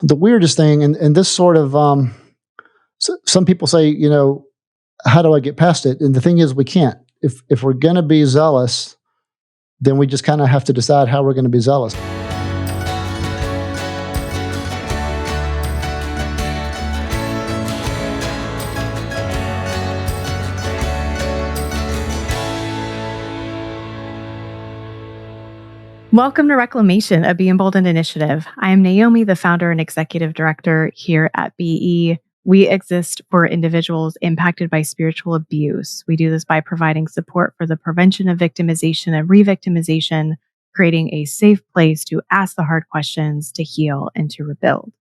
The weirdest thing, and this sort of, some people say, how do I get past it? And the thing is, we can't. If we're going to be zealous, then we just kind of have to decide how we're going to be zealous. Welcome to Reclamation, a Be Emboldened initiative. I am Naomi, the founder and executive director here at BE. We exist for individuals impacted by spiritual abuse. We do this by providing support for the prevention of victimization and re-victimization, creating a safe place to ask the hard questions, to heal, and to rebuild.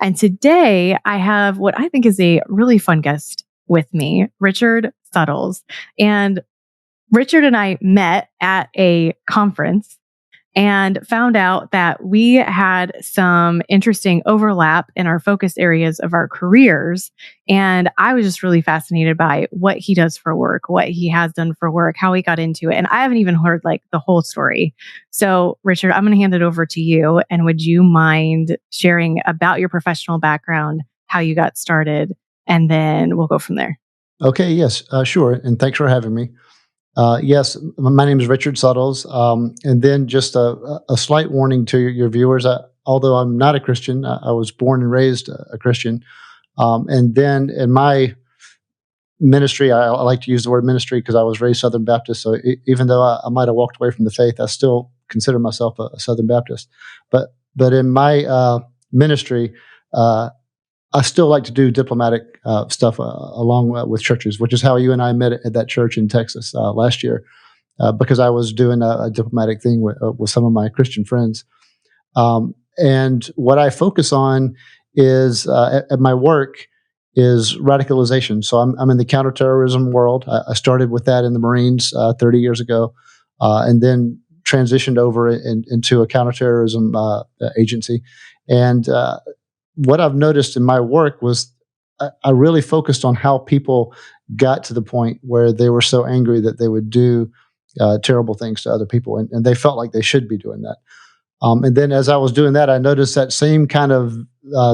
And today, I have what I think is a really fun guest with me, Richard Suttles. And Richard and I met at a conference and found out that we had some interesting overlap in our focus areas of our careers. And I was just really fascinated by what he does for work, what he has done for work, how he got into it. And I haven't even heard the whole story. So Richard, I'm going to hand it over to you. And would you mind sharing about your professional background, how you got started, and then we'll go from there. Okay, yes, sure. And thanks for having me. Yes, my name is Richard Suttles. And then just a slight warning to your viewers. Although I'm not a Christian, I was born and raised a Christian. And then in my ministry, I like to use the word ministry because I was raised Southern Baptist. So even though I might have walked away from the faith, I still consider myself a Southern Baptist. But in my ministry, I still like to do diplomatic stuff along with churches, which is how you and I met at that church in Texas last year, because I was doing a diplomatic thing with some of my Christian friends. And what I focus on is at my work is radicalization. So I'm in the counterterrorism world. I started with that in the Marines 30 years ago, and then transitioned over into a counterterrorism agency. And what I've noticed in my work was I really focused on how people got to the point where they were so angry that they would do terrible things to other people, and they felt like they should be doing that. And then as I was doing that, I noticed that same kind of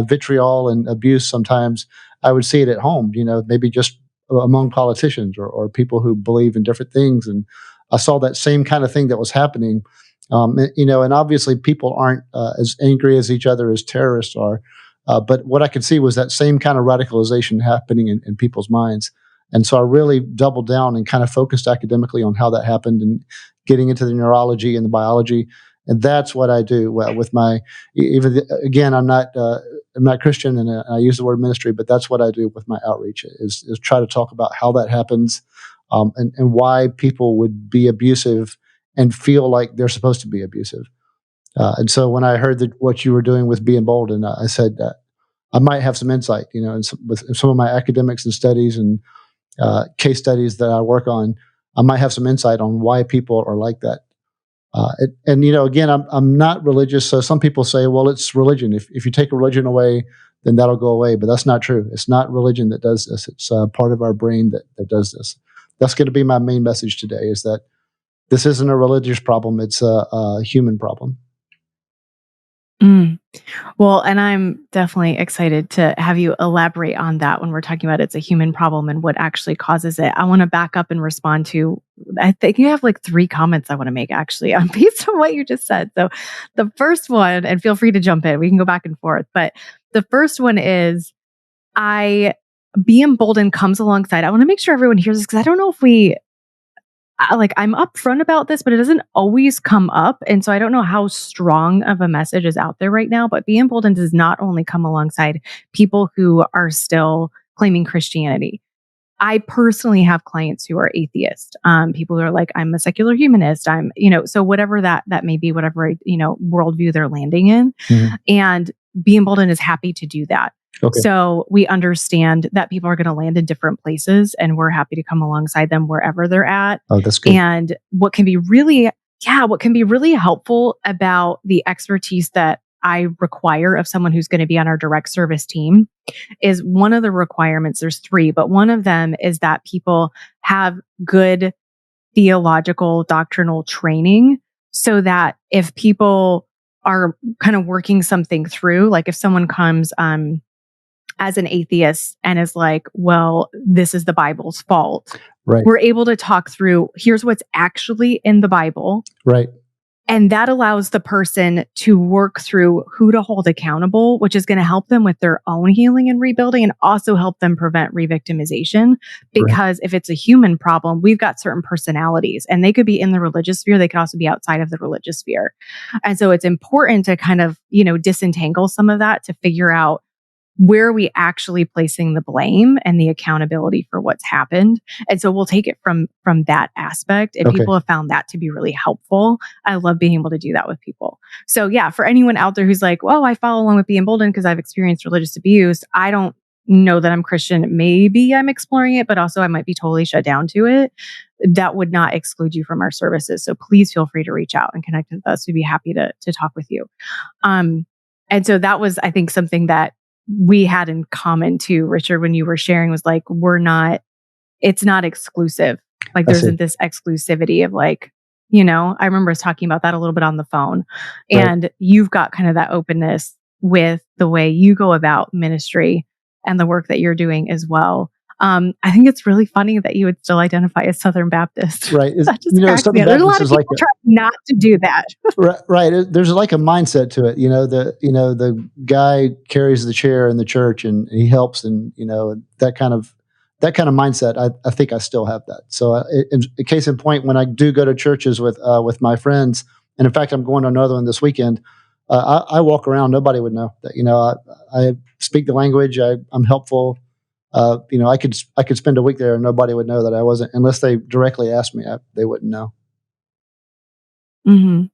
vitriol and abuse. Sometimes I would see it at home, maybe just among politicians or people who believe in different things. And I saw that same kind of thing that was happening. And obviously people aren't as angry as each other as terrorists are. But what I could see was that same kind of radicalization happening in people's minds. And so I really doubled down and kind of focused academically on how that happened and getting into the neurology and the biology. And that's what I do with my, again, I'm not Christian, and I use the word ministry, but that's what I do with my outreach is try to talk about how that happens, and why people would be abusive and feel like they're supposed to be abusive. And so when I heard what you were doing with Be Emboldened, I said I might have some insight, with some of my academics and studies and case studies that I work on. I might have some insight on why people are like that. Again, I'm not religious, so some people say, well, it's religion. If you take a religion away, then that'll go away. But that's not true. It's not religion that does this. It's part of our brain that does this. That's going to be my main message today: is that this isn't a religious problem; it's a human problem. Well, and I'm definitely excited to have you elaborate on that when we're talking about it's a human problem and what actually causes it. I want to back up and respond to, I think you have 3 comments I want to make actually based on what you just said. So the first one, and feel free to jump in, we can go back and forth, but the first one is Be Emboldened comes alongside. I want to make sure everyone hears this because I don't know if I'm upfront about this, but it doesn't always come up. And so I don't know how strong of a message is out there right now, but Be Emboldened does not only come alongside people who are still claiming Christianity. I personally have clients who are atheist, people who are like, I'm a secular humanist. I'm, so whatever that may be, whatever, worldview they're landing in. Mm-hmm. And Be Emboldened is happy to do that. Okay. So we understand that people are going to land in different places, and we're happy to come alongside them wherever they're at. Oh, that's good. And what can be really helpful about the expertise that I require of someone who's going to be on our direct service team is one of the requirements. There's 3, but one of them is that people have good theological, doctrinal training so that if people are kind of working something through. Like if someone comes as an atheist and is like, well, this is the Bible's fault. Right. We're able to talk through, here's what's actually in the Bible. Right. And that allows the person to work through who to hold accountable, which is going to help them with their own healing and rebuilding, and also help them prevent re-victimization. Because if it's a human problem, we've got certain personalities, and they could be in the religious sphere. They could also be outside of the religious sphere. And so it's important to kind of, disentangle some of that to figure out where are we actually placing the blame and the accountability for what's happened. And so we'll take it from that aspect. And people have found that to be really helpful. I love being able to do that with people. So yeah, for anyone out there who's like, well, I follow along with Be Emboldened because I've experienced religious abuse. I don't know that I'm Christian. Maybe I'm exploring it, but also I might be totally shut down to it. That would not exclude you from our services. So please feel free to reach out and connect with us. We'd be happy to talk with you. And so that was, I think, something that we had in common too, Richard, when you were sharing, was like, it's not exclusive. Like there isn't this exclusivity of like, I remember us talking about that a little bit on the phone, and you've got kind of that openness with the way you go about ministry and the work that you're doing as well. I think it's really funny that you would still identify as Southern Baptist. Right. That just cracks me up. There's a lot of people trying not to do that. Right. There's like a mindset to it. The guy carries the chair in the church and he helps, and that kind of mindset. I think I still have that. So, in case in point, when I do go to churches with my friends, and in fact, I'm going to another one this weekend. I walk around, nobody would know that. I speak the language. I'm helpful. I could spend a week there and nobody would know that I wasn't, unless they directly asked me. They wouldn't know. Mm-hmm.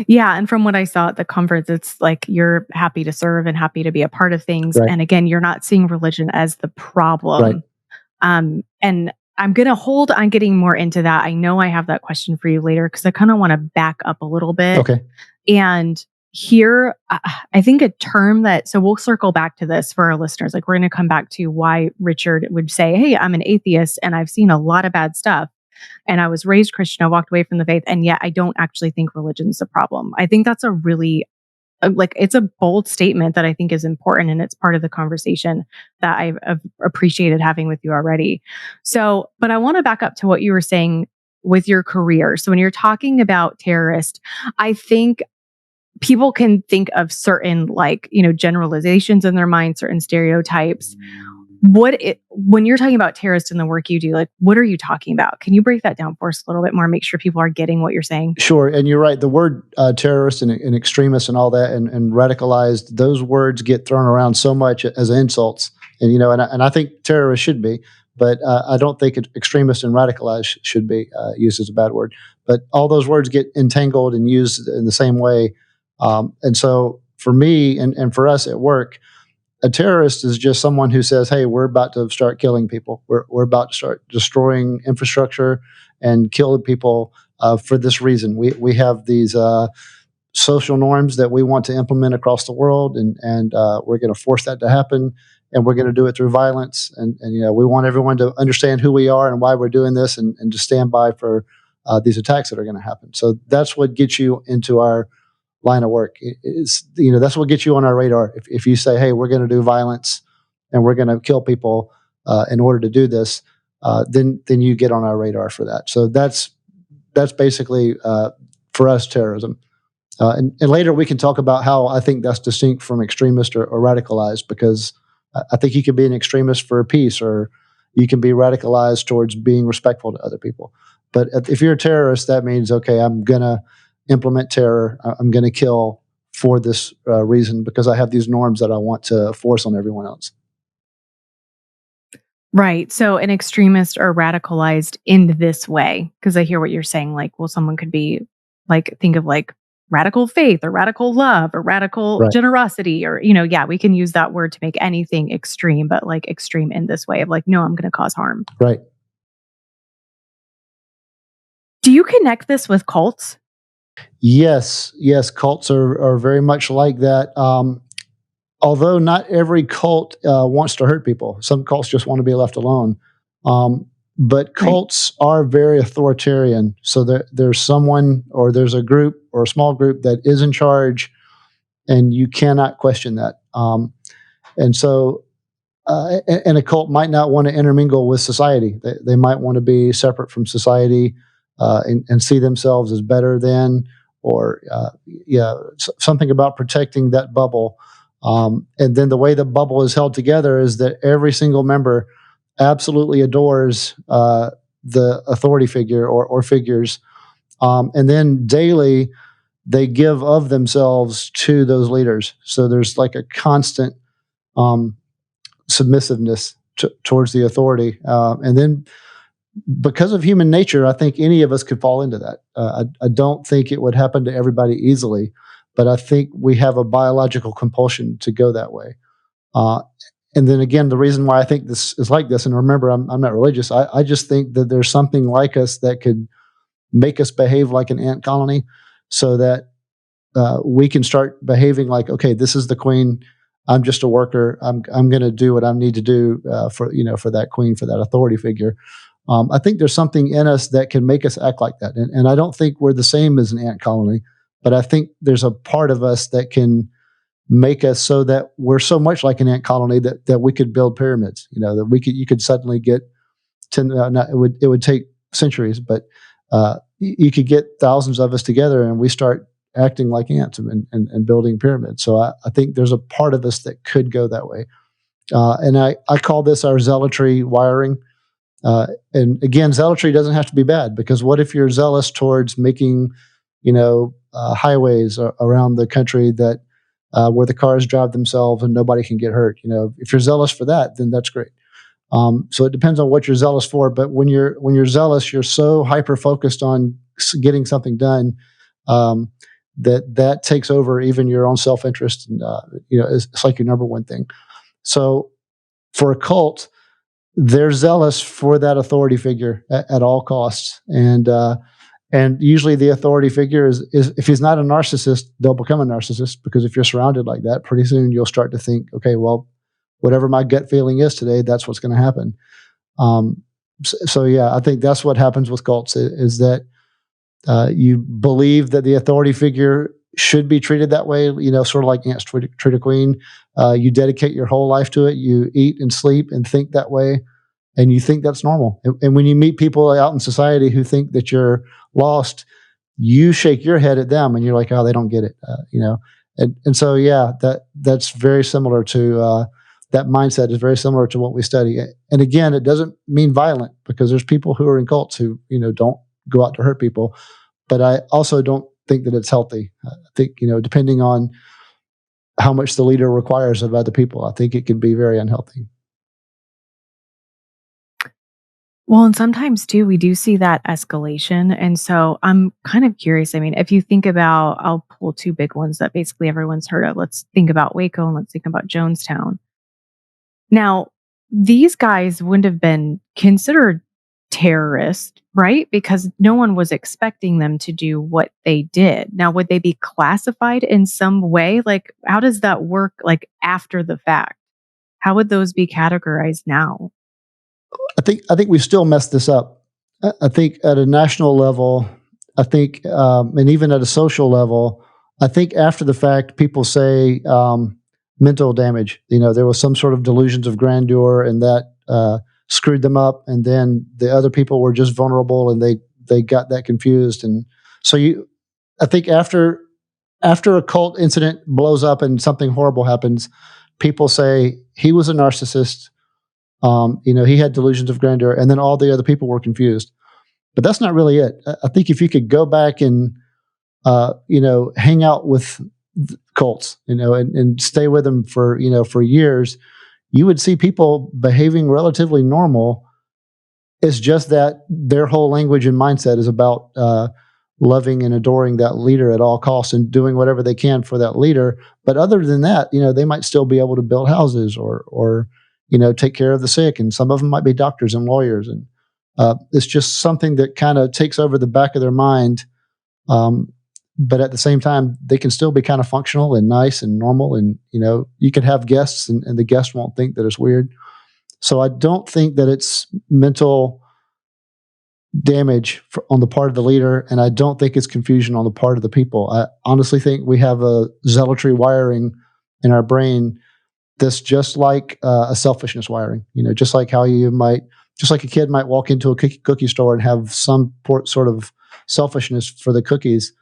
Yeah, and from what I saw at the conference, it's like you're happy to serve and happy to be a part of things. Right. And again, you're not seeing religion as the problem. Right. And I'm going to hold on getting more into that. I know I have that question for you later because I kind of want to back up a little bit. Okay. And here, I think a term so we'll circle back to this for our listeners. Like we're going to come back to why Richard would say, hey, I'm an atheist and I've seen a lot of bad stuff. And I was raised Christian. I walked away from the faith. And yet I don't actually think religion's a problem. I think that's a really, it's a bold statement that I think is important. And it's part of the conversation that I've appreciated having with you already. So, but I want to back up to what you were saying with your career. So when you're talking about terrorist, I think people can think of certain generalizations in their mind, certain stereotypes. When you're talking about terrorists and the work you do, what are you talking about? Can you break that down for us a little bit more, make sure people are getting what you're saying? Sure. And you're right. The word terrorist and extremist and all that and radicalized, those words get thrown around so much as insults. And, and I think terrorist should be, but I don't think extremist and radicalized should be used as a bad word. But all those words get entangled and used in the same way. And so for me and for us at work, a terrorist is just someone who says, hey, we're about to start killing people. We're about to start destroying infrastructure and killing people for this reason. We have these social norms that we want to implement across the world, and we're going to force that to happen, and we're going to do it through violence. And we want everyone to understand who we are and why we're doing this, and to stand by for these attacks that are going to happen. So that's what gets you into our line of work. That's what gets you on our radar. If you say, hey, we're going to do violence and we're going to kill people in order to do this, then you get on our radar for that. So that's basically for us terrorism. And later we can talk about how I think that's distinct from extremist or radicalized, because I think you can be an extremist for peace, or you can be radicalized towards being respectful to other people. But if you're a terrorist, that means, okay, I'm going to implement terror. I'm going to kill for this reason because I have these norms that I want to force on everyone else. Right. So an extremist or radicalized in this way, because I hear what you're saying. Someone could be think of radical faith or radical love or radical generosity, or, we can use that word to make anything extreme, but extreme in this way of no, I'm going to cause harm. Right. Do you connect this with cults? Yes, cults are very much like that. Although not every cult wants to hurt people. Some cults just want to be left alone. But cults are very authoritarian. So there's someone, or there's a group or a small group that is in charge, and you cannot question that. And so, and a cult might not want to intermingle with society. They might want to be separate from society and see themselves as better than, or something about protecting that bubble. And then the way the bubble is held together is that every single member absolutely adores the authority figure or figures. And then daily, they give of themselves to those leaders. So there's like a constant submissiveness towards the authority. And then because of human nature, I think any of us could fall into that. I don't think it would happen to everybody easily, but I think we have a biological compulsion to go that way. And then again, the reason why I think this is like this, and remember, I'm not religious. I just think that there's something like us that could make us behave like an ant colony, so that we can start behaving like, okay, this is the queen. I'm just a worker. I'm going to do what I need to do for that queen, for that authority figure. I think there's something in us that can make us act like that, and I don't think we're the same as an ant colony, but I think there's a part of us that can make us so that we're so much like an ant colony that we could build pyramids. That you could suddenly get it would take centuries, but you could get thousands of us together and we start acting like ants and building pyramids. So I think there's a part of us that could go that way. And I call this our zealotry wiring. And again, zealotry doesn't have to be bad, because what if you're zealous towards making, highways around the country that where the cars drive themselves and nobody can get hurt? If you're zealous for that, then that's great. So it depends on what you're zealous for. But when you're zealous, you're so hyper focused on getting something done that takes over even your own self interest, and it's like your number one thing. So for a cult, they're zealous for that authority figure at all costs, and usually the authority figure is if he's not a narcissist, they'll become a narcissist, because if you're surrounded like that, pretty soon you'll start to think, okay, well, whatever my gut feeling is today, that's what's going to happen. So yeah, I think that's what happens with cults, is that you believe that the authority figure should be treated that way, sort of like ants treat a queen. You dedicate your whole life to it. You eat and sleep and think that way, and you think that's normal. And when you meet people out in society who think that you're lost, you shake your head at them and you're like, oh, they don't get it, And so, yeah, that's very similar to that mindset is very similar to what we study. And again, it doesn't mean violent, because there's people who are in cults who, don't go out to hurt people. But I also don't think that it's healthy. I think, depending on how much the leader requires of other people, I think it can be very unhealthy. Well, and sometimes too, we do see that escalation. And so I'm kind of curious. I mean, if you think about, I'll pull two big ones that basically everyone's heard of. Let's think about Waco and let's think about Jonestown. Now, these guys wouldn't have been considered terrorists, right? Because no one was expecting them to do what they did. Now, would they be classified in some way? Like, how does that work, like, after the fact? How would those be categorized now? I think we still messed this up. I think at a national level, and even at a social level, I think after the fact, people say mental damage. There was some sort of delusions of grandeur, and that screwed them up. And then the other people were just vulnerable, and they got that confused. And so I think after a cult incident blows up and something horrible happens, people say he was a narcissist. He had delusions of grandeur, and then all the other people were confused. But that's not really it. I think if you could go back and, hang out with cults, and stay with them for years, you would see people behaving relatively normal. It's just that their whole language and mindset is about loving and adoring that leader at all costs and doing whatever they can for that leader. But other than that, they might still be able to build houses or take care of the sick. And some of them might be doctors and lawyers. And it's just something that kind of takes over the back of their mind. But at the same time, they can still be kind of functional and nice and normal. And, you could have guests and the guest won't think that it's weird. So I don't think that it's mental damage on the part of the leader, and I don't think it's confusion on the part of the people. I honestly think we have a zealotry wiring in our brain that's just like a selfishness wiring. Just like how just like a kid might walk into a cookie store and have some sort of selfishness for the cookies.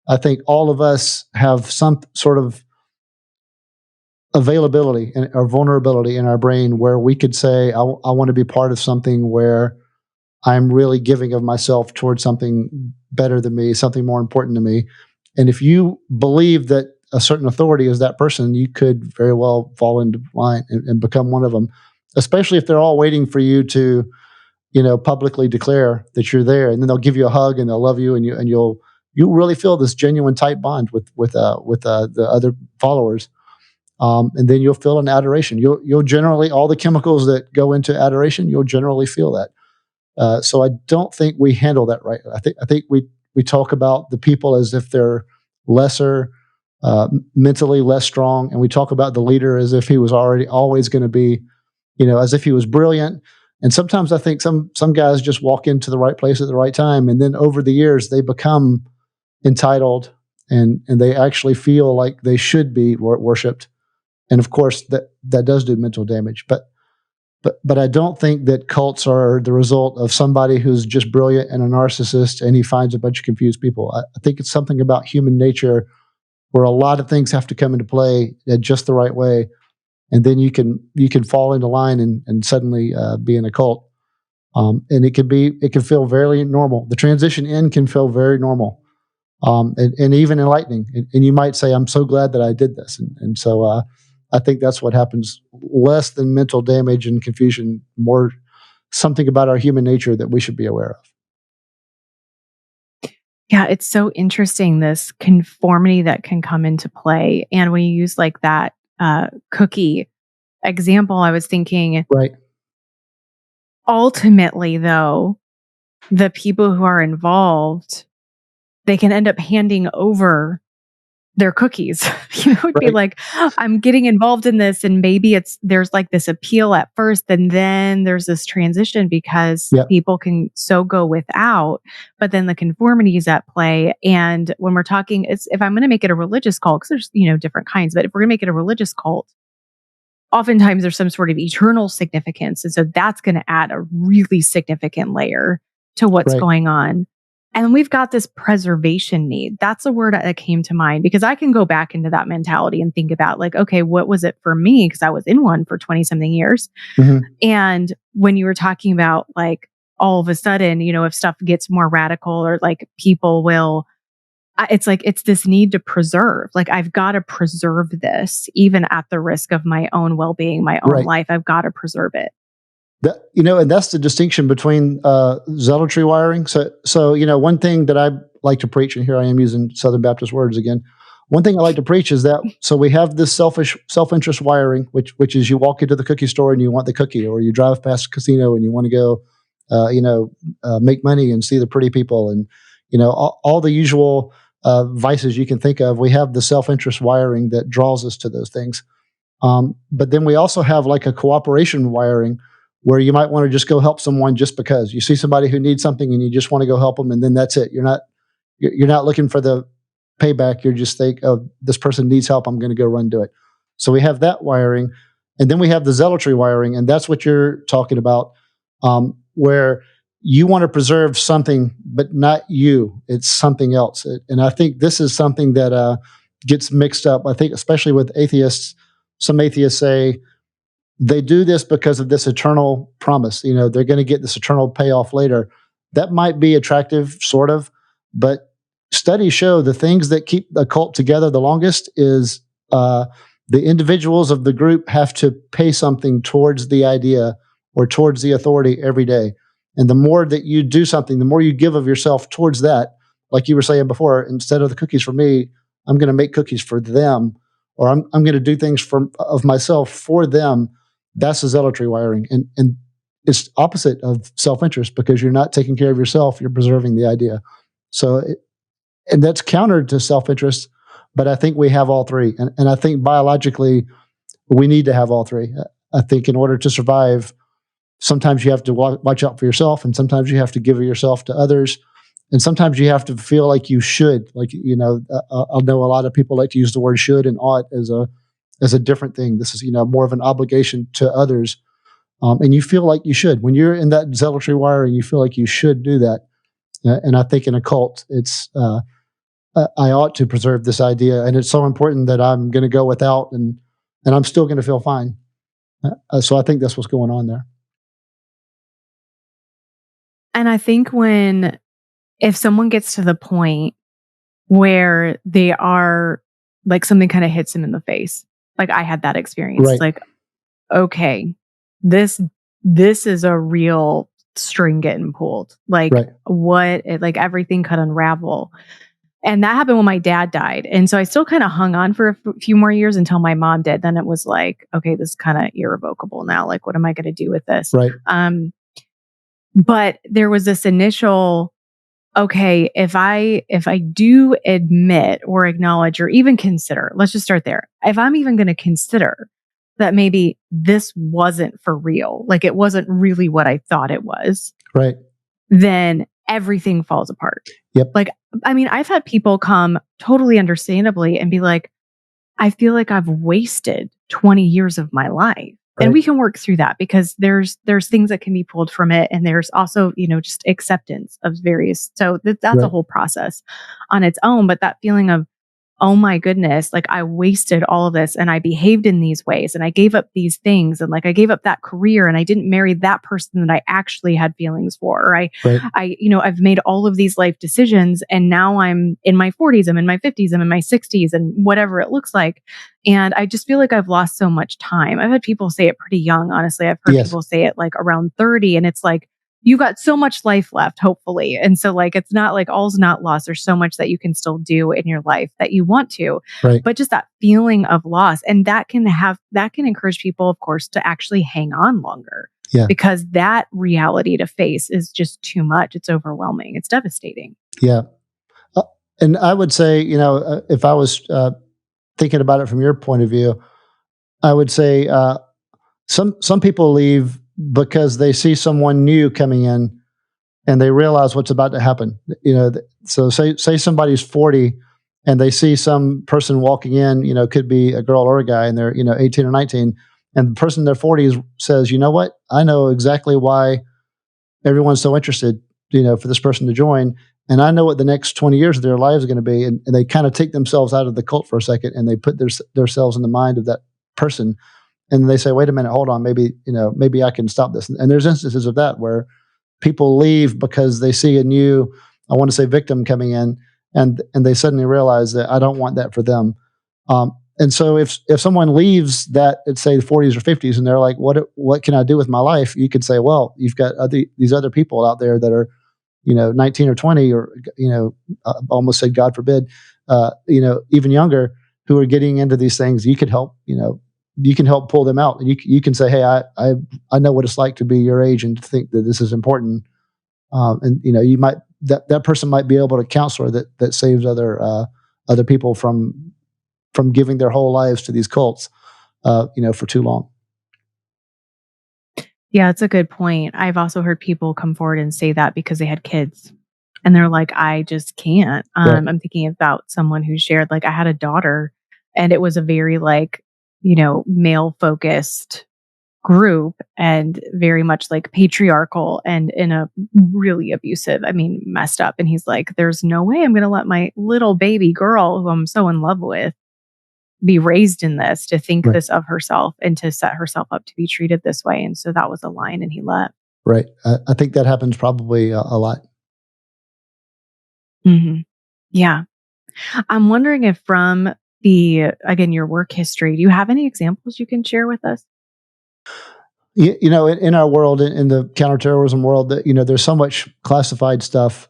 I think all of us have some sort of availability or vulnerability in our brain where we could say, I want to be part of something where I'm really giving of myself towards something better than me, something more important to me. And if you believe that a certain authority is that person, you could very well fall into line and become one of them, especially if they're all waiting for you to, publicly declare that you're there. And then they'll give you a hug and they'll love you, and you'll really feel this genuine tight bond with the other followers. And then you'll feel an adoration. You'll generally, all the chemicals that go into adoration, you'll generally feel that. So I don't think we handle that right. I think we talk about the people as if they're lesser, mentally less strong, and we talk about the leader as if he was always going to be, as if he was brilliant. And sometimes I think some guys just walk into the right place at the right time, and then over the years they become entitled, and they actually feel like they should be worshipped. And of course that does do mental damage, But I don't think that cults are the result of somebody who's just brilliant and a narcissist and he finds a bunch of confused people. I think it's something about human nature where a lot of things have to come into play at just the right way. And then you can fall into line and suddenly be in a cult. And it can feel very normal. The transition in can feel very normal and even enlightening. And you might say, I'm so glad that I did this. And so I think that's what happens. Less than mental damage and confusion, more something about our human nature that we should be aware of. Yeah, it's so interesting, this conformity that can come into play. And when you use like that cookie example, I was thinking, right. Ultimately, though, the people who are involved, they can end up handing over their cookies. It'd be like, I'm getting involved in this, and maybe there's like this appeal at first, and then there's this transition because people can so go without, but then the conformity is at play. And when we're talking, if I'm going to make it a religious cult, because there's different kinds, but if we're going to make it a religious cult, oftentimes there's some sort of eternal significance, and so that's going to add a really significant layer to what's going on. And we've got this preservation need. That's a word that came to mind because I can go back into that mentality and think about like, okay, what was it for me? Because I was in one for 20 something years. Mm-hmm. And when you were talking about like all of a sudden, if stuff gets more radical or like people will, it's like, it's this need to preserve. Like I've got to preserve this even at the risk of my own well-being, my own life. I've got to preserve it. And that's the distinction between zealotry wiring. So one thing that I like to preach, and here I am using Southern Baptist words again. One thing I like to preach is that, so we have this self-interest wiring, which is you walk into the cookie store and you want the cookie, or you drive past a casino and you want to go, make money and see the pretty people, and all the usual vices you can think of. We have the self-interest wiring that draws us to those things. But then we also have like a cooperation wiring, where you might want to just go help someone just because you see somebody who needs something and you just want to go help them, and then that's it. You're not looking for the payback. You're just think, oh, this person needs help, I'm going to go run do it. So we have that wiring, and then we have the zealotry wiring, and that's what you're talking about, where you want to preserve something, but not you. It's something else. And I think this is something that gets mixed up. I think especially with atheists. Some atheists say, they do this because of this eternal promise. They're going to get this eternal payoff later. That might be attractive, sort of, but studies show the things that keep the cult together the longest is the individuals of the group have to pay something towards the idea or towards the authority every day. And the more that you do something, the more you give of yourself towards that, like you were saying before, instead of the cookies for me, I'm going to make cookies for them, or I'm going to do things of myself for them. That's the zealotry wiring. And it's opposite of self-interest because you're not taking care of yourself, you're preserving the idea. So, and that's counter to self-interest, but I think we have all three. And I think biologically, we need to have all three. I think in order to survive, sometimes you have to watch out for yourself, and sometimes you have to give yourself to others, and sometimes you have to feel like you should. Like, I know a lot of people like to use the word should and ought as a different thing. This is, more of an obligation to others. And you feel like you should. When you're in that zealotry wiring, you feel like you should do that. And I think in a cult, it's I ought to preserve this idea, and it's so important that I'm going to go without, and I'm still going to feel fine. So I think that's what's going on there. And I think if someone gets to the point where they are like something kind of hits them in the face, like I had that experience, Right. like, okay, this is a real string getting pulled. Like like everything could unravel. And that happened when my dad died. And so I still kind of hung on for a few more years until my mom did. Then it was like, okay, this is kind of irrevocable now. Like, what am I going to do with this? Right. But there was this initial, okay, if I do admit or acknowledge or even consider, let's just start there. If I'm even going to consider that maybe this wasn't for real, like it wasn't really what I thought it was, right, then everything falls apart. Yep. Like, I mean, I've had people come totally understandably and be like, I feel like I've wasted 20 years of my life. Right. And we can work through that because there's things that can be pulled from it. And there's also, just acceptance of various. So that's Right. a whole process on its own. But that feeling of, oh my goodness, like I wasted all of this and I behaved in these ways and I gave up these things and like I gave up that career and I didn't marry that person that I actually had feelings for. Or I've made all of these life decisions and now I'm in my 40s, I'm in my 50s, I'm in my 60s and whatever it looks like. And I just feel like I've lost so much time. I've had people say it pretty young, honestly. I've heard people say it like around 30 and it's like, you got so much life left, hopefully. And so like, it's not like all's not lost. There's so much that you can still do in your life that you want to, but just that feeling of loss. And that can encourage people, of course, to actually hang on longer because that reality to face is just too much. It's overwhelming. It's devastating. Yeah. And I would say, if I was thinking about it from your point of view, I would say some people leave because they see someone new coming in and they realize what's about to happen. So say somebody's 40 and they see some person walking in, could be a girl or a guy and they're, 18 or 19. And the person in their 40s says, you know what? I know exactly why everyone's so interested, for this person to join. And I know what the next 20 years of their lives are going to be. And they kind of take themselves out of the cult for a second and they put themselves in the mind of that person. And they say, wait a minute, hold on, maybe I can stop this. And there's instances of that where people leave because they see a new, I want to say victim coming in and they suddenly realize that I don't want that for them. And so if someone leaves that at say the 40s or 50s and they're like, what can I do with my life? You could say, well, you've got these other people out there that are, 19 or 20 or, I almost said, God forbid, even younger who are getting into these things. You could help, you can help pull them out. And you can say, hey, I know what it's like to be your age and to think that this is important. And you might, that person might be able to counsel that saves other people from giving their whole lives to these cults, for too long. Yeah, it's a good point. I've also heard people come forward and say that because they had kids and they're like, I just can't. I'm thinking about someone who shared, like, I had a daughter and it was a very like, male focused group and very much like patriarchal and in a really abusive, messed up. And he's like, there's no way I'm going to let my little baby girl who I'm so in love with be raised in this, to think this of herself and to set herself up to be treated this way. And so that was a line and he left. Right. I think that happens probably a lot. Mm-hmm. Yeah. I'm wondering if from your work history, do you have any examples you can share with us? In our world, in the counterterrorism world, that there's so much classified stuff,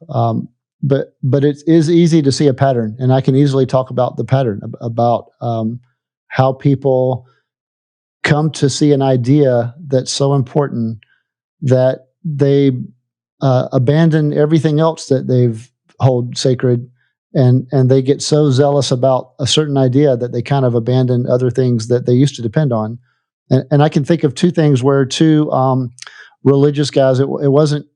but it is easy to see a pattern, and I can easily talk about the pattern about how people come to see an idea that's so important that they abandon everything else that they've hold sacred. And they get so zealous about a certain idea that they kind of abandon other things that they used to depend on. And I can think of two things where two religious guys. It wasn't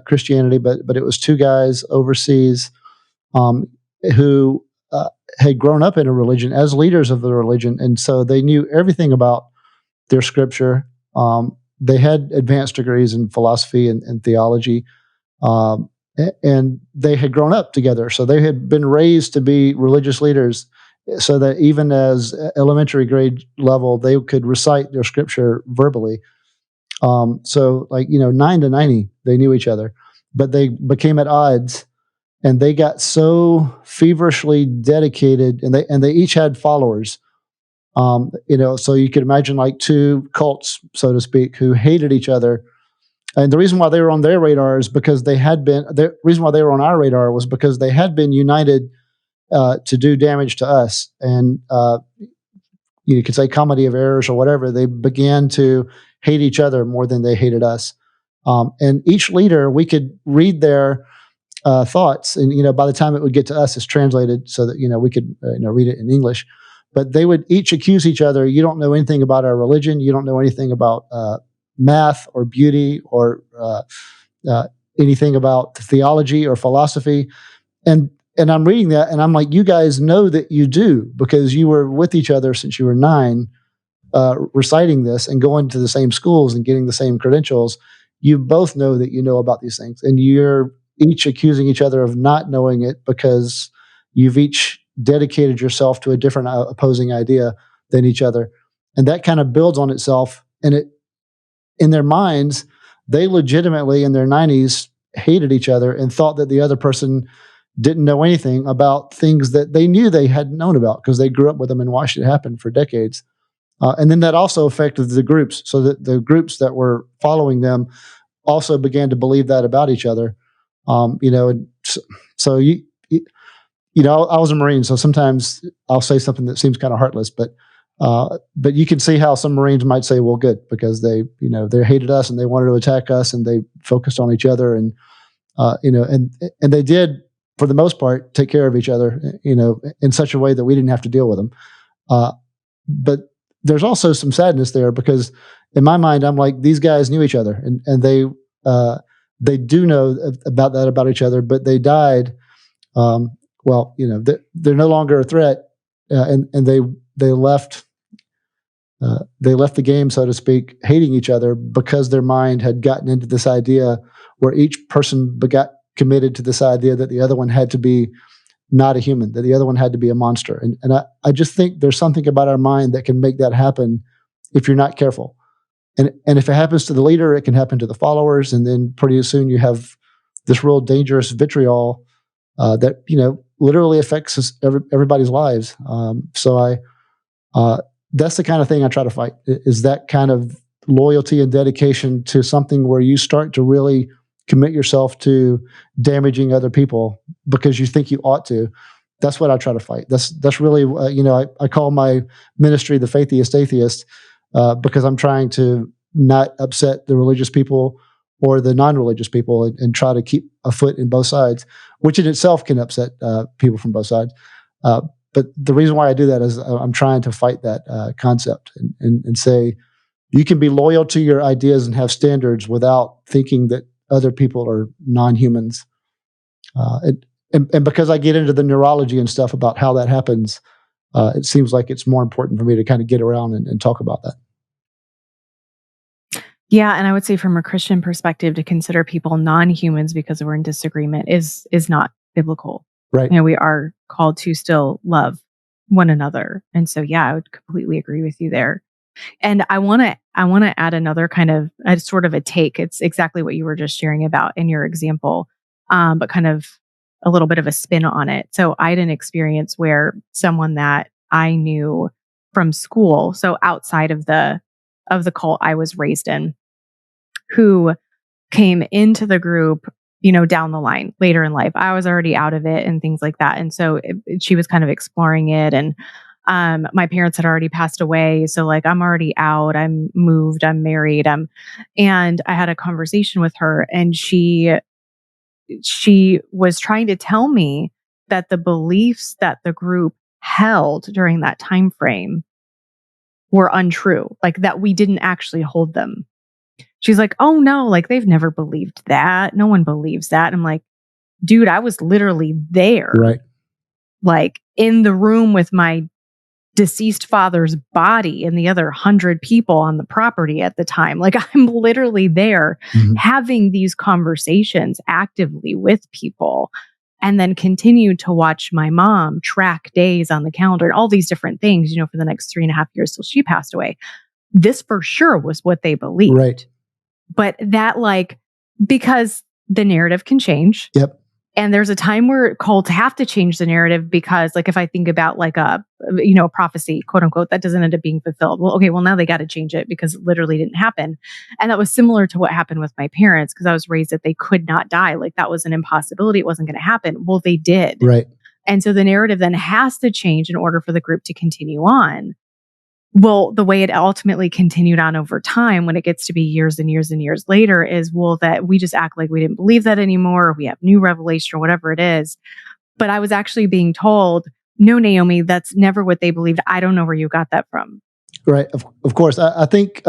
Christianity, but it was two guys overseas who had grown up in a religion as leaders of the religion, and so they knew everything about their scripture. They had advanced degrees in philosophy and theology, and they had grown up together. So they had been raised to be religious leaders, so that even as elementary grade level, they could recite their scripture verbally. So, 9 to 90, they knew each other, but they became at odds, and they got so feverishly dedicated, and they each had followers. So you could imagine like two cults, so to speak, who hated each other. And the reason why they were on their radar is because the reason why they were on our radar was because they had been united to do damage to us. And you could say comedy of errors or whatever. They began to hate each other more than they hated us. And each leader, we could read their thoughts, and by the time it would get to us, it's translated so that we could read it in English. But they would each accuse each other. You don't know anything about our religion. You don't know anything about math or beauty or anything about theology or philosophy. And I'm reading that, and I'm like, you guys know that you do, because you were with each other since you were 9, reciting this and going to the same schools and getting the same credentials. You both know that you know about these things, and you're each accusing each other of not knowing it because you've each dedicated yourself to a different opposing idea than each other. And that kind of builds on itself. And in their minds, they legitimately in their 90s hated each other and thought that the other person didn't know anything about things that they knew they hadn't known about because they grew up with them and watched it happen for decades. And then that also affected the groups, so that the groups that were following them also began to believe that about each other. And so I was a Marine, so sometimes I'll say something that seems kind of heartless, but you can see how some Marines might say, well, good, because they hated us and they wanted to attack us, and they focused on each other, and they did, for the most part, take care of each other, in such a way that we didn't have to deal with them. But there's also some sadness there, because in my mind, I'm like, these guys knew each other, and they do know about each other, but they died. They're no longer a threat, and they left the game, so to speak, hating each other because their mind had gotten into this idea where each person got committed to this idea that the other one had to be not a human, that the other one had to be a monster. And I just think there's something about our mind that can make that happen if you're not careful. And if it happens to the leader, it can happen to the followers, and then pretty soon you have this real dangerous vitriol that literally affects everybody's lives. So that's the kind of thing I try to fight, is that kind of loyalty and dedication to something where you start to really commit yourself to damaging other people because you think you ought to. That's what I try to fight. That's really I call my ministry the Faithiest Atheist, because I'm trying to not upset the religious people or the non-religious people, and try to keep a foot in both sides, which in itself can upset people from both sides. But the reason why I do that is I'm trying to fight that concept and say you can be loyal to your ideas and have standards without thinking that other people are non-humans. And because I get into the neurology and stuff about how that happens, it seems like it's more important for me to kind of get around and talk about that. Yeah, and I would say from a Christian perspective, to consider people non-humans because we're in disagreement is not biblical. Right. We are called to still love one another. And so, yeah, I would completely agree with you there. And I want to add another kind of sort of a take. It's exactly what you were just sharing about in your example, but kind of a little bit of a spin on it. So I had an experience where someone that I knew from school, so outside of the cult I was raised in, who came into the group, down the line later in life. I was already out of it and things like that. And so she was kind of exploring it. And my parents had already passed away. So I'm already out, I'm moved, I'm married. And I had a conversation with her, and she was trying to tell me that the beliefs that the group held during that time frame were untrue, that we didn't actually hold them. She's like, oh no, like they've never believed that. No one believes that. And I'm like, dude, I was literally there. Right. Like in the room with my deceased father's body and the other 100 people on the property at the time. Like I'm literally there having these conversations actively with people, and then continue to watch my mom track days on the calendar and all these different things, for the next 3.5 years till she passed away. This for sure was what they believed. Right. But that because the narrative can change. Yep. And there's a time where cults have to change the narrative because, if I think about a prophecy, quote unquote, that doesn't end up being fulfilled. Well, okay, now they got to change it because it literally didn't happen. And that was similar to what happened with my parents, because I was raised that they could not die. Like that was an impossibility. It wasn't going to happen. Well, they did. Right. And so the narrative then has to change in order for the group to continue on. Well, the way it ultimately continued on over time, when it gets to be years and years and years later, is that we just act like we didn't believe that anymore, or we have new revelation or whatever it is. But I was actually being told, no, Naomi, that's never what they believed. I don't know where you got that from. Right. Of course. I think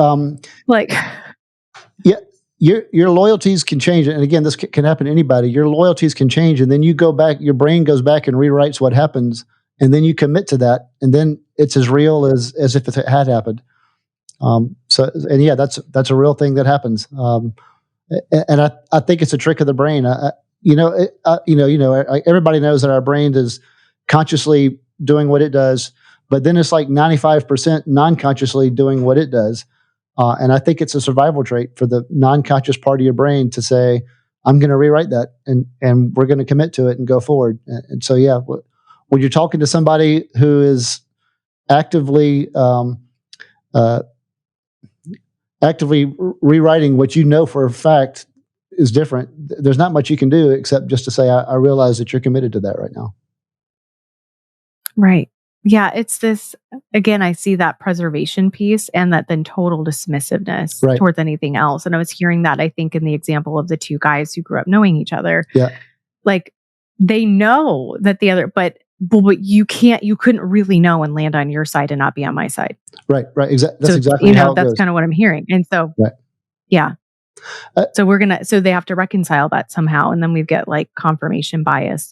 yeah, your loyalties can change. And again, this can happen to anybody. Your loyalties can change. And then you go back, your brain goes back and rewrites what happens. And then you commit to that, and then it's as real as if it had happened. That's a real thing that happens. And I think it's a trick of the brain. Everybody knows that our brain is consciously doing what it does, but then it's like 95% non-consciously doing what it does. And I think it's a survival trait for the non-conscious part of your brain to say, I'm going to rewrite that, and we're going to commit to it and go forward. And so, yeah. When you're talking to somebody who is actively rewriting what you know for a fact is different, there's not much you can do except just to say, I realize that you're committed to that right now. Right. Yeah. It's this, again, I see that preservation piece and that then total dismissiveness towards anything else. And I was hearing that, I think, in the example of the two guys who grew up knowing each other. Yeah. Like they know that the other, but you couldn't really know and land on your side and not be on my side. Right. That's so, exactly how it that's goes. kind of what I'm hearing. And so, yeah. So they have to reconcile that somehow. And then we get confirmation bias,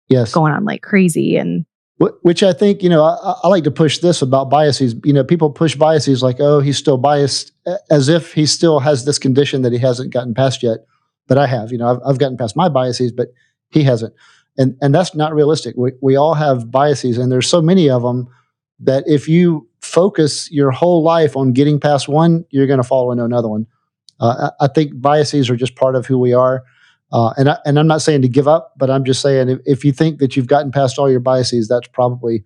yes, going on like crazy. And which I think, I like to push this about biases. People push biases like, oh, he's still biased, as if he still has this condition that he hasn't gotten past yet. But I have, I've gotten past my biases, but he hasn't. And that's not realistic. We all have biases, and there's so many of them that if you focus your whole life on getting past one, you're going to fall into another one. I think biases are just part of who we are. And I'm not saying to give up, but I'm just saying if you think that you've gotten past all your biases, that's probably,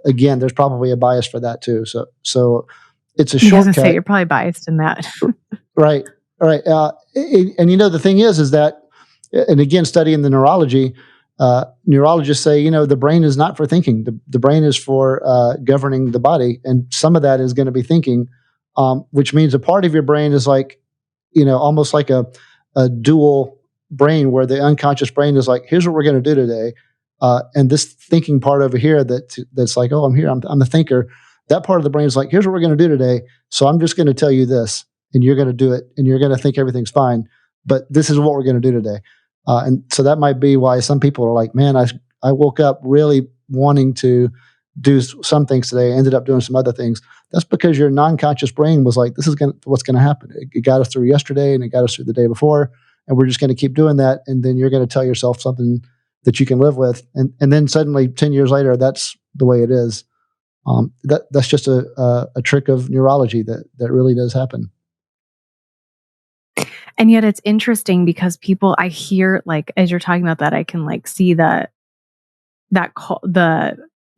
again, there's probably a bias for that too. So it's a shortcut. Say you're probably biased in that. Right. All right. And the thing is that, and again, studying the neurology, neurologists say, the brain is not for thinking. The brain is for governing the body. And some of that is going to be thinking, which means a part of your brain is almost like a dual brain, where the unconscious brain is like, here's what we're going to do today. And this thinking part over here that's like, oh, I'm here. I'm the thinker. That part of the brain is like, here's what we're going to do today. So I'm just going to tell you this, and you're going to do it, and you're going to think everything's fine. But this is what we're going to do today. And so that might be why some people are like, man, I woke up really wanting to do some things today, ended up doing some other things. That's because your non-conscious brain was like, this is what's going to happen. It got us through yesterday, and it got us through the day before, and we're just going to keep doing that. And then you're going to tell yourself something that you can live with. And then suddenly 10 years later, that's the way it is. That's just a trick of neurology that really does happen. And yet it's interesting because I hear, as you're talking about that, I can see the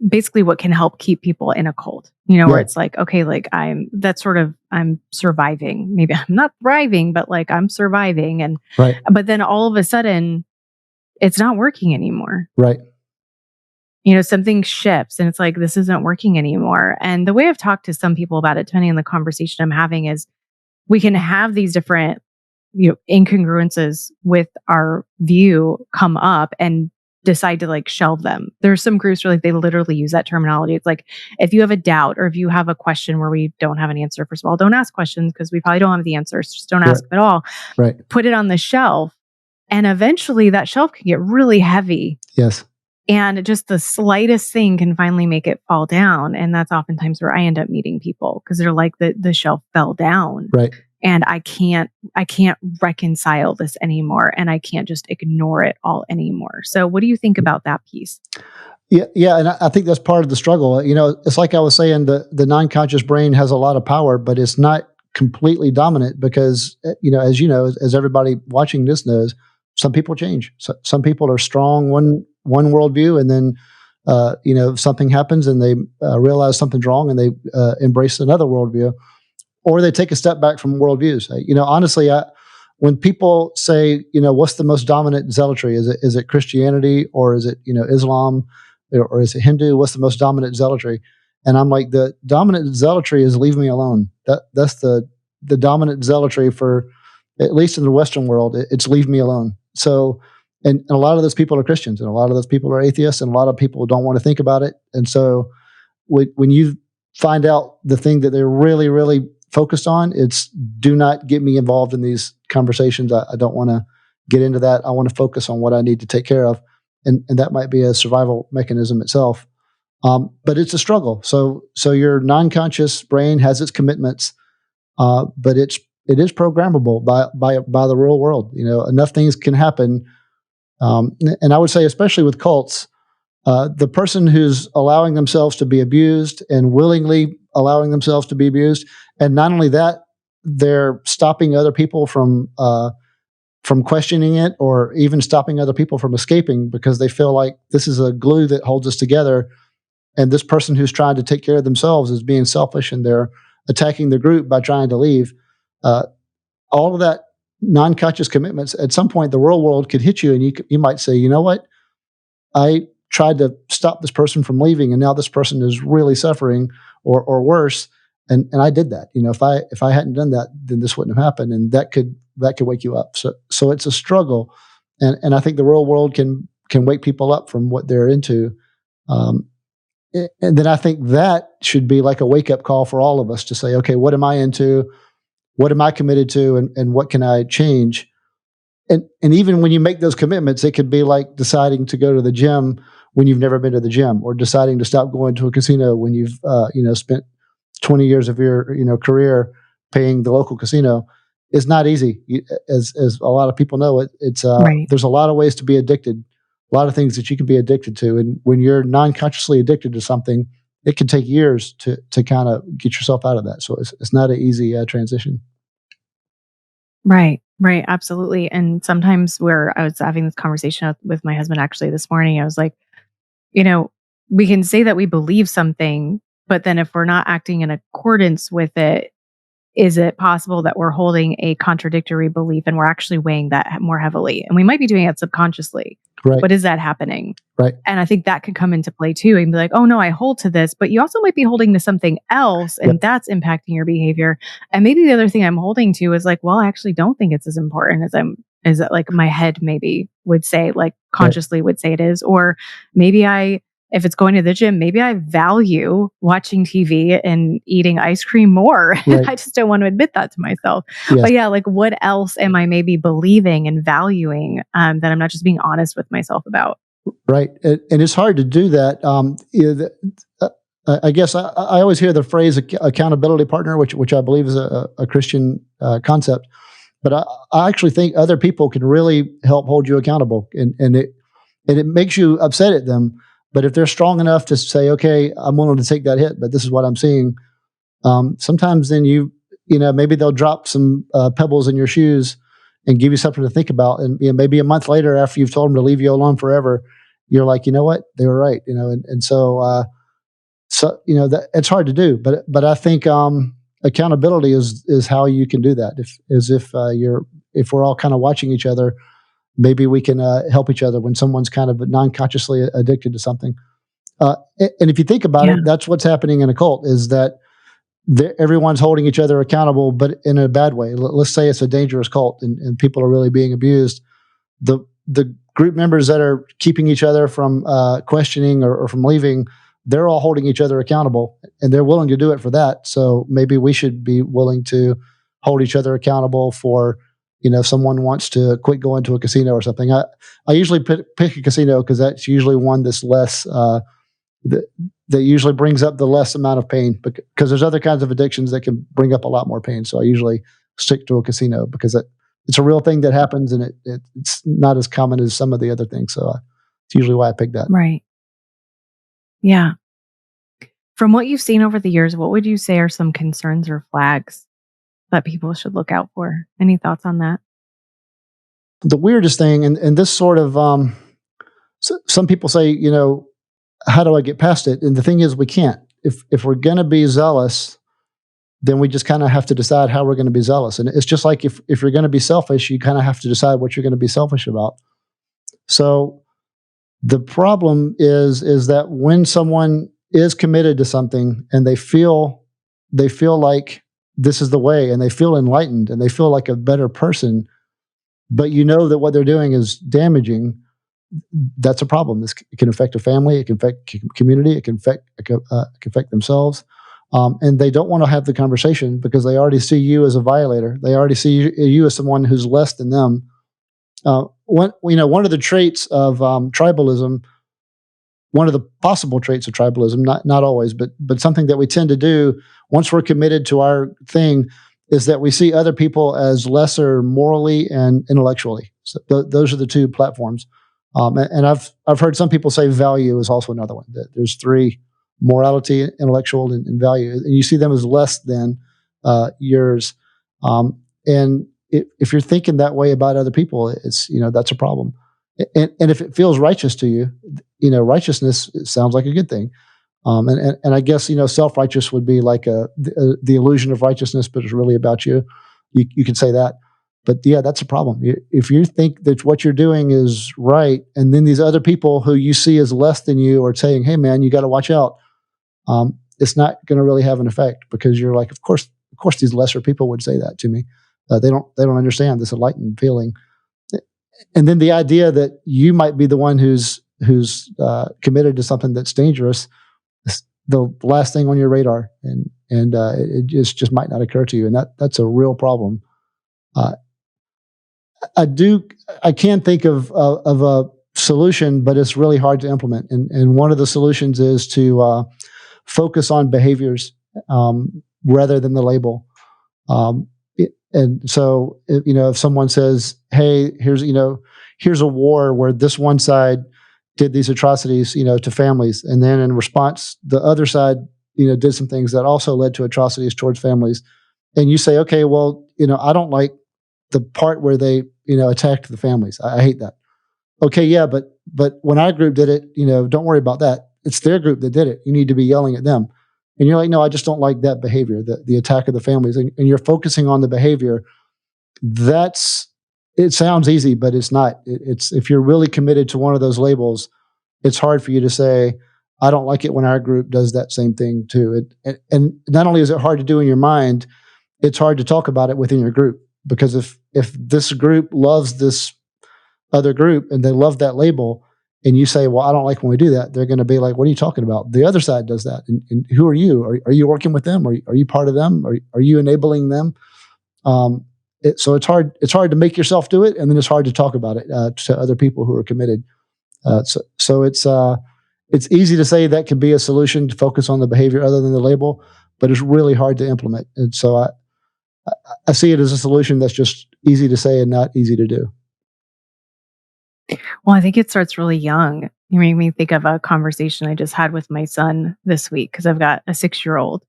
basically what can help keep people in a cult, where it's like, okay, I'm surviving. Maybe I'm not thriving, but I'm surviving. And, but then all of a sudden it's not working anymore. Right. Something shifts and it's like, this isn't working anymore. And the way I've talked to some people about it, depending on the conversation I'm having, is we can have these different incongruences with our view come up, and decide to like shelve them. There's some groups where like they literally use that terminology. It's like, if you have a doubt or if you have a question where we don't have an answer, first of all, don't ask questions because we probably don't have the answers. Just don't ask them at all. Right. Put it on the shelf. And eventually that shelf can get really heavy. Yes. And just the slightest thing can finally make it fall down. And that's oftentimes where I end up meeting people because they're like, the shelf fell down. Right. And I can't reconcile this anymore. And I can't just ignore it all anymore. So what do you think about that piece? Yeah. And I think that's part of the struggle. It's like I was saying, the non-conscious brain has a lot of power, but it's not completely dominant because, as everybody watching this knows, some people change. So, some people are strong one worldview, and then something happens and they realize something's wrong and they embrace another worldview, or they take a step back from worldviews. Honestly, when people say, what's the most dominant zealotry? Is it Christianity, or is it Islam, or is it Hindu? What's the most dominant zealotry? And I'm like, the dominant zealotry is leave me alone. That's the dominant zealotry for, at least in the Western world, it's leave me alone. So, and a lot of those people are Christians, and a lot of those people are atheists, and a lot of people don't want to think about it. And so when you find out the thing that they're really, really focused on, it's do not get me involved in these conversations. I don't want to get into that. I want to focus on what I need to take care of. And that might be a survival mechanism itself. But it's a struggle. So your non-conscious brain has its commitments, but it is programmable by the real world. Enough things can happen. And I would say, especially with cults, the person who's allowing themselves to be abused and willingly allowing themselves to be abused, and not only that, they're stopping other people from questioning it, or even stopping other people from escaping because they feel like this is a glue that holds us together. And this person who's trying to take care of themselves is being selfish, and they're attacking the group by trying to leave. All of that non-conscious commitments, at some point, the real world could hit you, and you might say, you know what? I tried to stop this person from leaving, and now this person is really suffering, or worse. And I did that. If I hadn't done that, then this wouldn't have happened, and that could wake you up. So it's a struggle, and I think the real world can wake people up from what they're into. And then I think that should be like a wake-up call for all of us to say, okay, what am I into? What am I committed to? And what can I change? And even when you make those commitments, it could be like deciding to go to the gym when you've never been to the gym, or deciding to stop going to a casino when you've spent 20 years of your career paying the local casino. It's not easy, as a lot of people know. It's Right. There's a lot of ways to be addicted. A lot of things that you can be addicted to. And when you're non-consciously addicted to something, it can take years to kind of get yourself out of that. So it's not an easy transition. Right. Absolutely. And sometimes where I was having this conversation with my husband actually this morning, I was like, we can say that we believe something, but then if we're not acting in accordance with it, is it possible that we're holding a contradictory belief and we're actually weighing that more heavily? And we might be doing it subconsciously. Right. But is that happening? Right. And I think that could come into play too, and be like, oh no, I hold to this, but you also might be holding to something else, and that's impacting your behavior. And maybe the other thing I'm holding to is like, well, I actually don't think it's as important as like my head maybe would say, like consciously would say it is. Or maybe if it's going to the gym, maybe I value watching TV and eating ice cream more. Right. I just don't want to admit that to myself. Yes. But yeah, like what else am I maybe believing and valuing that I'm not just being honest with myself about? Right. And it's hard to do that. I guess I always hear the phrase accountability partner, which I believe is a Christian concept. But I actually think other people can really help hold you accountable, and it makes you upset at them. But if they're strong enough to say, okay, I'm willing to take that hit, but this is what I'm seeing. Sometimes then maybe they'll drop some pebbles in your shoes and give you something to think about. And maybe a month later, after you've told them to leave you alone forever, you're like, you know what, they were right. So that it's hard to do, but I think accountability is how you can do that. If we're all kind of watching each other, maybe we can help each other when someone's kind of non-consciously addicted to something. And if you think about it, that's what's happening in a cult, is that everyone's holding each other accountable, but in a bad way. Let's say it's a dangerous cult and people are really being abused. The group members that are keeping each other from questioning or from leaving, they're all holding each other accountable, and they're willing to do it for that. So maybe we should be willing to hold each other accountable for, if someone wants to quit going to a casino or something. I usually pick a casino because that's usually one that's less, that usually brings up the less amount of pain, because there's other kinds of addictions that can bring up a lot more pain. So I usually stick to a casino because it's a real thing that happens, and it's not as common as some of the other things. So it's usually why I pick that. Right. Yeah. From what you've seen over the years, what would you say are some concerns or flags that people should look out for? Any thoughts on that? The weirdest thing, and this sort of, some people say, how do I get past it? And the thing is, we can't. If we're going to be zealous, then we just kind of have to decide how we're going to be zealous. And it's just like if you're going to be selfish, you kind of have to decide what you're going to be selfish about. So the problem is that when someone is committed to something and they feel like this is the way, and they feel enlightened, and they feel like a better person, but that what they're doing is damaging, that's a problem. It can affect a family, it can affect community, it can affect themselves. And they don't want to have the conversation because they already see you as a violator. They already see you as someone who's less than them. One of the traits of tribalism, one of the possible traits of tribalism, not always, but something that we tend to do once we're committed to our thing, is that we see other people as lesser morally and intellectually. So those are the two platforms. And I've heard some people say value is also another one. That there's three: morality, intellectual, and value, and you see them as less than yours. And if you're thinking that way about other people, it's that's a problem. And if it feels righteous to you, righteousness, it sounds like a good thing. And I guess self-righteous would be like the illusion of righteousness, but it's really about you. You can say that. But yeah, that's a problem. If you think that what you're doing is right, and then these other people who you see as less than you are saying, "Hey, man, you got to watch out," it's not going to really have an effect, because you're like, of course, these lesser people would say that to me. They don't understand this enlightened feeling. And then the idea that you might be the one who's committed to something that's dangerous is the last thing on your radar, and it just might not occur to you, and that's a real problem. I can think of a solution, but it's really hard to implement. And one of the solutions is to focus on behaviors rather than the label. And so, if someone says, "Hey, here's a war where this one side did these atrocities, to families, and then in response, the other side, did some things that also led to atrocities towards families," and you say, "Okay, well, I don't like the part where they, attacked the families. I hate that." Okay, yeah, but when our group did it, don't worry about that. It's their group that did it. You need to be yelling at them. And you're like, "No, I just don't like that behavior, the attack of the families." And you're focusing on the behavior. It sounds easy, but it's not. It's if you're really committed to one of those labels, it's hard for you to say, "I don't like it when our group does that same thing too." And not only is it hard to do in your mind, it's hard to talk about it within your group, because if this group loves this other group and they love that label, and you say, "Well, I don't like when we do that," they're going to be like, "What are you talking about? The other side does that. And who are you? Are you working with them? Are you part of them? Are you enabling them?" So it's hard to make yourself do it, and then it's hard to talk about it to other people who are committed. So it's easy to say that could be a solution, to focus on the behavior other than the label, but it's really hard to implement. And so I see it as a solution that's just easy to say and not easy to do. Well, I think it starts really young. You made me think of a conversation I just had with my son this week, because I've got a 6-year-old.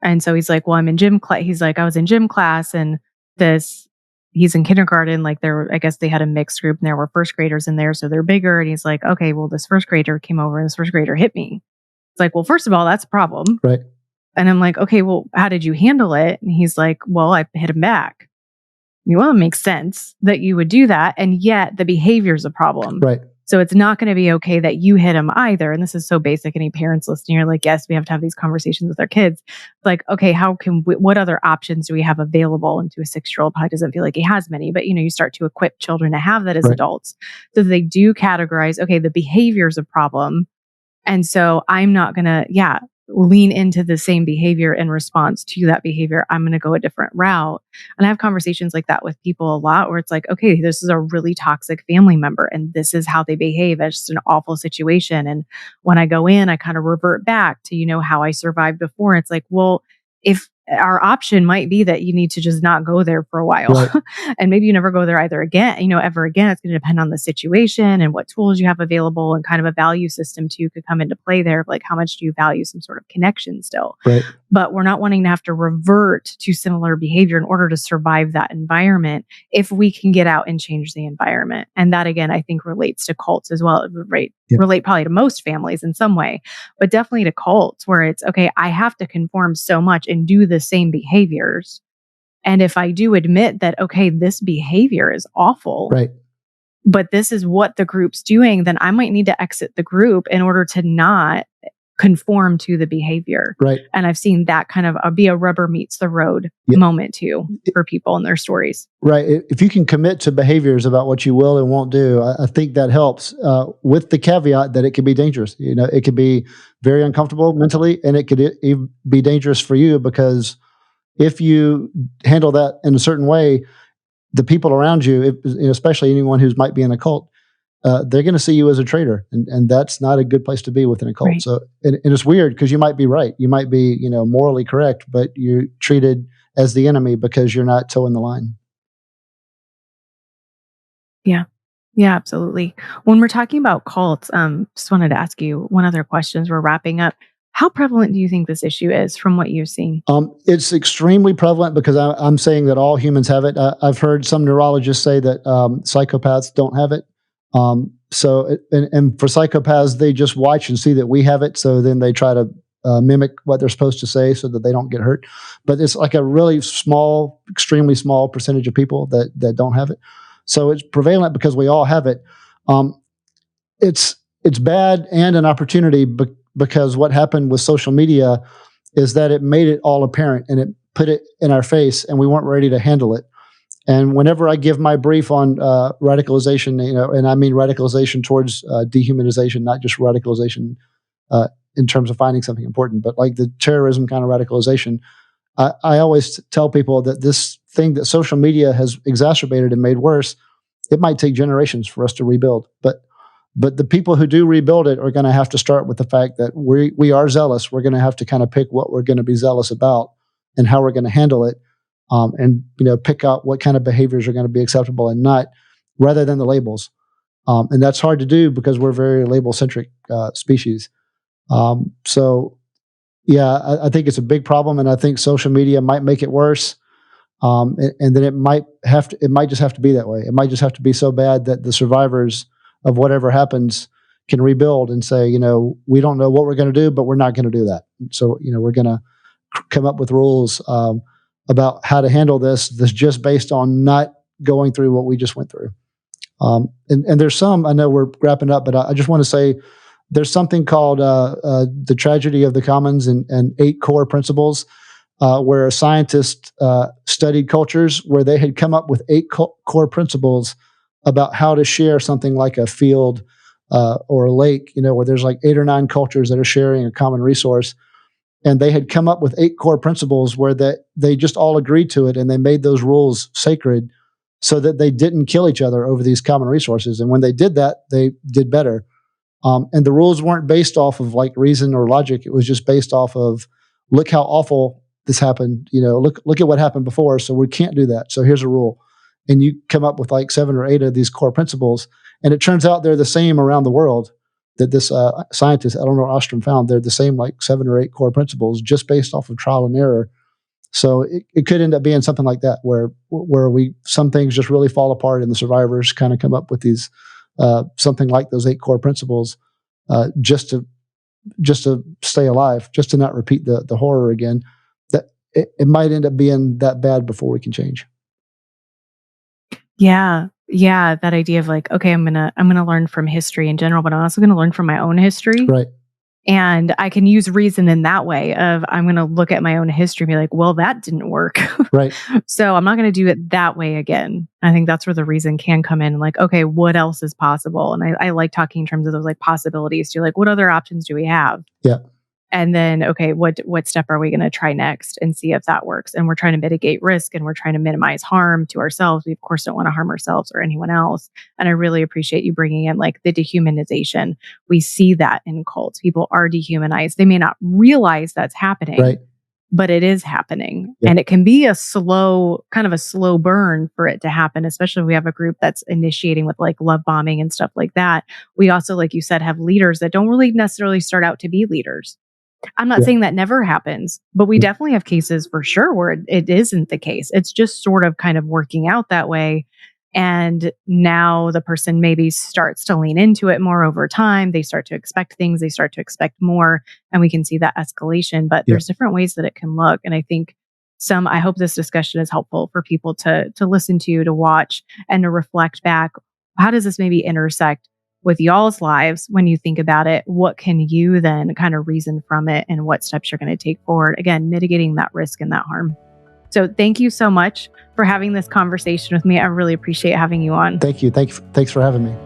And so he's like, "Well, I'm in gym class." He's like, "I was in gym class, and he's in kindergarten. Like, I guess they had a mixed group, and there were first graders in there, so they're bigger." And he's like, "Okay, well, this first grader came over, and this first grader hit me." It's like, "Well, first of all, that's a problem." Right. And I'm like, "Okay, well, how did you handle it?" And he's like, "Well, I hit him back." Well, it makes sense that you would do that, and yet the behavior is a problem. Right. So it's not going to be okay that you hit them either. And this is so basic. Any parents listening are like, yes, we have to have these conversations with our kids. It's like, okay, what other options do we have available? And to a 6-year-old probably doesn't feel like he has many, but you start to equip children to have that as adults. So they do categorize, okay, the behavior is a problem. And so I'm not going to, lean into the same behavior in response to that behavior. I'm going to go a different route. And I have conversations like that with people a lot where it's like, okay, this is a really toxic family member and this is how they behave. It's just an awful situation. And when I go in, I kind of revert back to, how I survived before. It's like, well, if our option might be that you need to just not go there for a while. Right. And maybe you never go there ever again. It's going to depend on the situation and what tools you have available, and kind of a value system too could come into play there. Like, how much do you value some sort of connection still? Right. But we're not wanting to have to revert to similar behavior in order to survive that environment if we can get out and change the environment. And that, again, I think relates to cults as well. Right. Yeah. Relate probably to most families in some way, but definitely to cults where it's, okay, I have to conform so much and do the same behaviors. And if I do admit that, okay, this behavior is awful, right, but this is what the group's doing, then I might need to exit the group in order to not conform to the behavior. Right. And I've seen that kind of be a rubber meets the road moment too for people in their stories. Right. If you can commit to behaviors about what you will and won't do, I think that helps, with the caveat that it can be dangerous. It can be very uncomfortable mentally, and it could be dangerous for you, because if you handle that in a certain way, the people around you, especially anyone who might be in a cult, they're going to see you as a traitor, and that's not a good place to be within a cult. Right. So, and it's weird because you might be right, you might be, morally correct, but you're treated as the enemy because you're not towing the line. Yeah. Yeah, absolutely. When we're talking about cults, just wanted to ask you one other question as we're wrapping up. How prevalent do you think this issue is from what you've seen? It's extremely prevalent because I'm saying that all humans have it. I've heard some neurologists say that psychopaths don't have it. So for psychopaths, they just watch and see that we have it. So then they try to mimic what they're supposed to say so that they don't get hurt. But it's like a really small, extremely small percentage of people that don't have it. So it's prevalent because we all have it. It's bad and an opportunity because what happened with social media is that it made it all apparent and it put it in our face, and we weren't ready to handle it. And whenever I give my brief on radicalization, and I mean radicalization towards dehumanization, not just radicalization in terms of finding something important, but like the terrorism kind of radicalization, I always tell people that this thing that social media has exacerbated and made worse, it might take generations for us to rebuild. But the people who do rebuild it are going to have to start with the fact that we are zealous. We're going to have to kind of pick what we're going to be zealous about and how we're going to handle it, and pick out what kind of behaviors are going to be acceptable and not, rather than the labels. And that's hard to do because we're very label-centric species. So, yeah, I think it's a big problem, and I think social media might make it worse. And then it might just have to be that way. It might just have to be so bad that the survivors of whatever happens can rebuild and say, we don't know what we're going to do, but we're not going to do that. So, we're going to come up with rules about how to handle this that's just based on not going through what we just went through. And there's some, I know we're wrapping up, but I just want to say there's something called the tragedy of the commons and 8 core principles, where a scientist studied cultures where they had come up with 8 core principles about how to share something like a field or a lake, where there's like 8 or 9 cultures that are sharing a common resource. And they had come up with 8 core principles where they just all agreed to it, and they made those rules sacred so that they didn't kill each other over these common resources. And when they did that, they did better. And the rules weren't based off of like reason or logic. It was just based off of, look how awful this happened. Look at what happened before. So we can't do that. So here's a rule. And you come up with like 7 or 8 of these core principles. And it turns out they're the same around the world, that this scientist, Eleanor Ostrom, found they're the same like 7 or 8 core principles just based off of trial and error. So it could end up being something like that, where some things just really fall apart and the survivors kind of come up with these, something like those 8 core principles, just to stay alive, just to not repeat the horror again. That it might end up being that bad before we can change. Yeah. Yeah, that idea of like, okay, I'm gonna learn from history in general, but I'm also gonna learn from my own history. Right. And I can use reason in that way of I'm going to look at my own history and be like, well, that didn't work. Right. So I'm not going to do it that way again. I think that's where the reason can come in. Like, okay, what else is possible? And I like talking in terms of those like possibilities too. Like, what other options do we have? Yeah. And then, okay, what step are we going to try next and see if that works? And we're trying to mitigate risk and we're trying to minimize harm to ourselves. We, of course, don't want to harm ourselves or anyone else. And I really appreciate you bringing in like the dehumanization. We see that in cults. People are dehumanized. They may not realize that's happening, Right. but it is happening. Yeah. And it can be a slow burn for it to happen, especially if we have a group that's initiating with like love bombing and stuff like that. We also, like you said, have leaders that don't really necessarily start out to be leaders. I'm not saying that never happens, but we definitely have cases for sure where it isn't the case. It's just sort of kind of working out that way. And now the person maybe starts to lean into it more over time. They start to expect things. They start to expect more. And we can see that escalation. But there's different ways that it can look. And I think I hope this discussion is helpful for people to listen to watch, and to reflect back. How does this maybe intersect with y'all's lives when you think about it? What can you then kind of reason from it, and what steps you're going to take forward? Again, mitigating that risk and that harm. So thank you so much for having this conversation with me. I really appreciate having you on. Thank you. Thanks for having me.